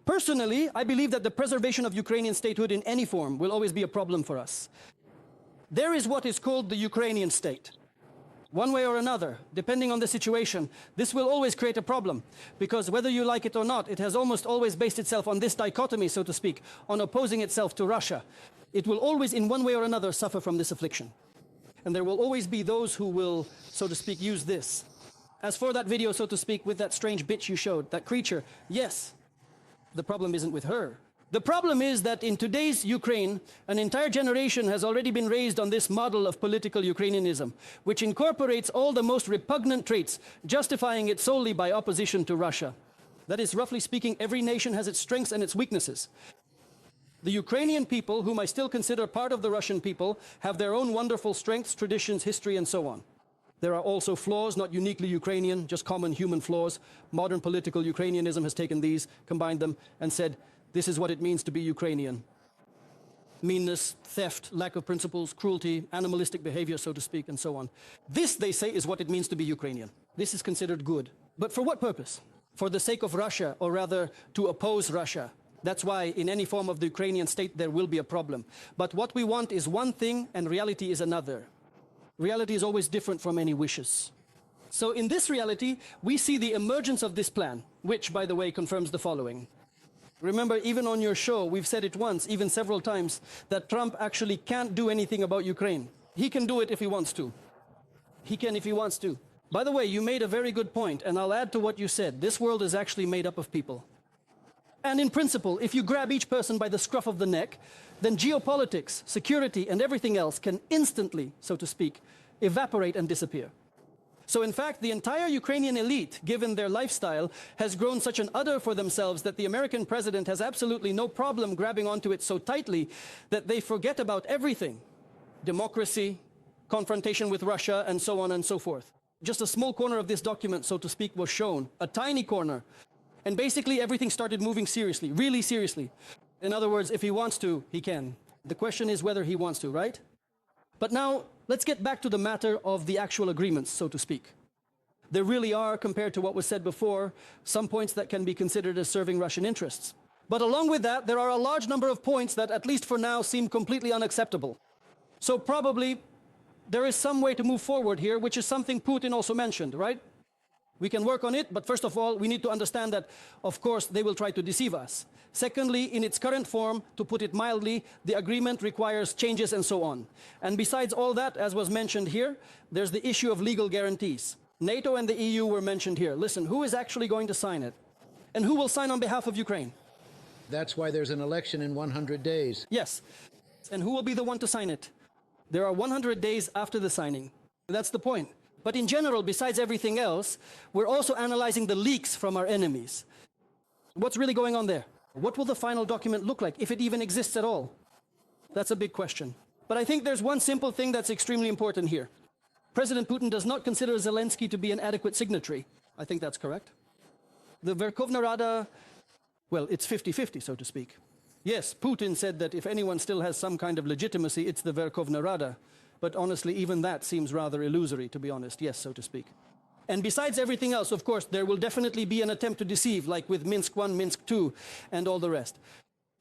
Personally, I believe that the preservation of Ukrainian statehood in any form will always be a problem for us. There is what is called the Ukrainian state. One way or another, depending on the situation, this will always create a problem, because whether you like it or not, it has almost always based itself on this dichotomy, so to speak, on opposing itself to Russia. It will always, in one way or another, suffer from this affliction. And there will always be those who will, so to speak, use this. As for that video, so to speak, with that strange bitch you showed, that creature, yes, the problem isn't with her. The problem is that in today's Ukraine, an entire generation has already been raised on this model of political Ukrainianism, which incorporates all the most repugnant traits, justifying it solely by opposition to Russia. That is, roughly speaking, every nation has its strengths and its weaknesses. The Ukrainian people, whom I still consider part of the Russian people, have their own wonderful strengths, traditions, history, and so on. There are also flaws, not uniquely Ukrainian, just common human flaws. Modern political Ukrainianism has taken these, combined them, and said, this is what it means to be Ukrainian. Meanness, theft, lack of principles, cruelty, animalistic behavior, so to speak, and so on. This, they say, is what it means to be Ukrainian. This is considered good. But for what purpose? For the sake of Russia, or rather, to oppose Russia. That's why in any form of the Ukrainian state there will be a problem. But what we want is one thing, and reality is another. Reality is always different from any wishes. So in this reality, we see the emergence of this plan, which, by the way, confirms the following. Remember, even on your show, we've said it once, even several times, that Trump actually can't do anything about Ukraine. He can do it if he wants to. He can if he wants to. By the way, you made a very good point, and I'll add to what you said. This world is actually made up of people. And in principle, if you grab each person by the scruff of the neck, then geopolitics, security, and everything else can instantly, so to speak, evaporate and disappear. So in fact, the entire Ukrainian elite, given their lifestyle, has grown such an udder for themselves that the American president has absolutely no problem grabbing onto it so tightly that they forget about everything. Democracy, confrontation with Russia, and so on and so forth. Just a small corner of this document, so to speak, was shown, a tiny corner. And basically everything started moving seriously, really seriously. In other words, if he wants to, he can. The question is whether he wants to, right? But now, let's get back to the matter of the actual agreements, so to speak. There really are, compared to what was said before, some points that can be considered as serving Russian interests. But along with that, there are a large number of points that, at least for now, seem completely unacceptable. So probably, there is some way to move forward here, which is something Putin also mentioned, right? We can work on it, but first of all, we need to understand that, of course, they will try to deceive us. Secondly, in its current form, to put it mildly, the agreement requires changes and so on. And besides all that, as was mentioned here, there's the issue of legal guarantees. NATO and the EU were mentioned here. Listen, who is actually going to sign it? And who will sign on behalf of Ukraine? That's why there's an election in 100 days. Yes. And who will be the one to sign it? There are 100 days after the signing. That's the point. But in general, besides everything else, we're also analyzing the leaks from our enemies. What's really going on there? What will the final document look like, if it even exists at all? That's a big question. But I think there's one simple thing that's extremely important here. President Putin does not consider Zelensky to be an adequate signatory. I think that's correct. The Verkhovna Rada, well, it's 50-50, so to speak. Yes, Putin said that if anyone still has some kind of legitimacy, it's the Verkhovna Rada. But honestly, even that seems rather illusory, to be honest, yes, so to speak. And besides everything else, of course, there will definitely be an attempt to deceive, like with Minsk I, Minsk II, and all the rest.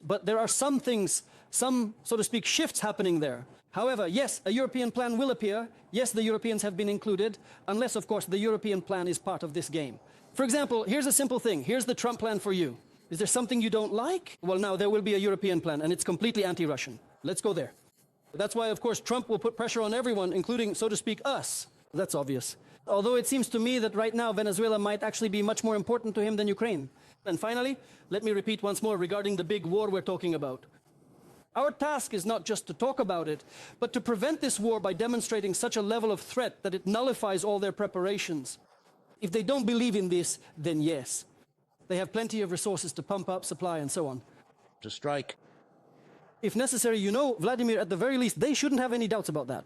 But there are some things, some, so to speak, shifts happening there. However, yes, a European plan will appear. Yes, the Europeans have been included, unless, of course, the European plan is part of this game. For example, here's a simple thing. Here's the Trump plan for you. Is there something you don't like? Well, now there will be a European plan, and it's completely anti-Russian. Let's go there. That's why, of course, Trump will put pressure on everyone, including, so to speak, us. That's obvious. Although it seems to me that right now Venezuela might actually be much more important to him than Ukraine. And finally, let me repeat once more regarding the big war we're talking about. Our task is not just to talk about it, but to prevent this war by demonstrating such a level of threat that it nullifies all their preparations. If they don't believe in this, then yes. They have plenty of resources to pump up, supply, and so on. To strike. If necessary, you know, Vladimir, at the very least, they shouldn't have any doubts about that.